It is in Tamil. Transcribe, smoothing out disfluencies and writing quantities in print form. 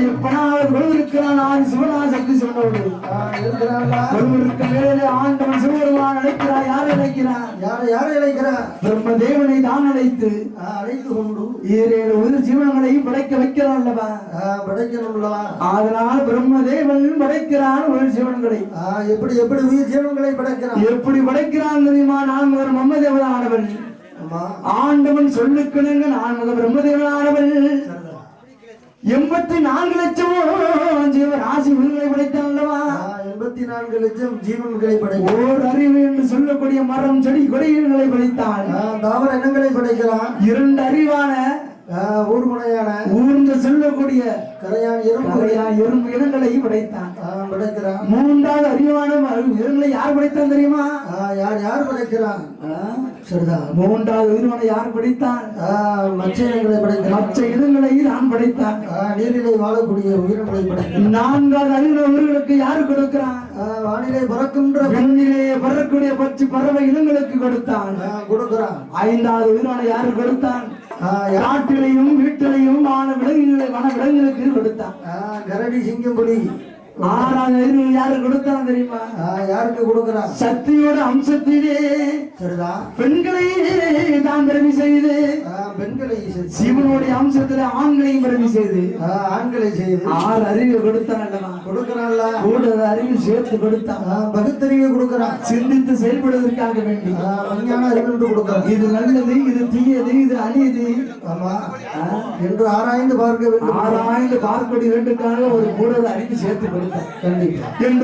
எப்பனாவது ஒருவருக்கிறான் ஆதி சிவனா சக்தி சிவனோடு ஒருவருக்கு மேலே ஆண்டவன் சிவபெருமான் அழைக்கிறார். யாரை அழைக்கிறார்? யாரை அழைக்கிறார்? பிரம்ம தேவனை தான் அழைத்து கொண்டு 7 உயிர் ஜீவன்களையும் படைக்க வைக்கிறான் அல்லவா? படைக்கணும்லவா? அதனால் பிரம்ம தேவன் படைக்கிறான் உயிர் ஜீவன்களை. எப்படி எப்படி உயிர் ஜீவன்களை படைக்கிறான்? எப்படி படைக்கிறான் தெரியுமா? நான் முதல் பிரம்ம தேவனானவன். ஆண்டவன் சொல்லுக்கணுங்க. நான் முதல் பிரம்ம தேவனானவன். 84 லட்சம் ஜீவராசி உயிர்களை படைத்தான் அல்லவா? 84 லட்சம் ஜீவன்களை படைத்தான். ஓர் அறிவு என்று சொல்லக்கூடிய மரம் செடி கொடிகளை படைத்தான். தாவர இனங்களை படைக்கிறான். 2 அறிவான ஊர்முனையான ஊர்ந்து சொல்லக்கூடிய கரையான் எறும்பு இனங்களை படைத்தான். படைக்கிறான். 3வது அறிவான இனங்களை யார் படைத்தான் தெரியுமா? யார் படைக்கிறான்? சரிதான். 3வது உயிரினை யார் படைத்தான்? மற்ற இனங்களை படைக்கிறான். மற்ற இனங்களை நான் படைத்தான். நீரிலே வாழக்கூடிய உயிரினங்களை படைக்கிறான். 4வது அறிவு உயிர்களுக்கு யாரு கொடுக்கிறான்? வானிலை பறக்கின்ற விண்ணிலே பறக்கக்கூடிய பச்சை பறவை இனங்களுக்கு கொடுத்தான். 5வது உயிரினை யாரு கொடுத்தான்? காட்டிலையும் வீட்டிலையும் வன விலங்குகளுக்கு கொடுத்தான். கரடி சிங்கம் புலி. 6வது அறிவு யாரு கொடுத்தான் தெரியுமா? யாருக்கு கொடுக்கிறான்? சக்தியோட அம்சத்திலே சரிதான் பெண்களை தான் பிறவி செய்து பெண்களை சிவனுடைய அம்சத்துல ஆண்களையும் பிறவி செய்து ஆண்களை செய்து 6 அறிவு கொடுத்தான் அல்லவா? கொடுக்கிறான்ல. கூட அறிவு சேர்த்து கொடுத்தான். பகுத்தறிவு கொடுக்கிறான். சிந்தித்து செயல்படுவதற்காக வேண்டி விஞ்ஞான அறிவு கொடுக்கிறான். இது நல்லது, இது தீயது, இது அநீதி ஆமா என்று ஆராய்ந்து பார்க்க வேண்டும். ஆராய்ந்து பார்க்க வேண்டுக்காக ஒரு கூட அறிவு சேர்த்து கொடுத்தான். கண்டிப்பா.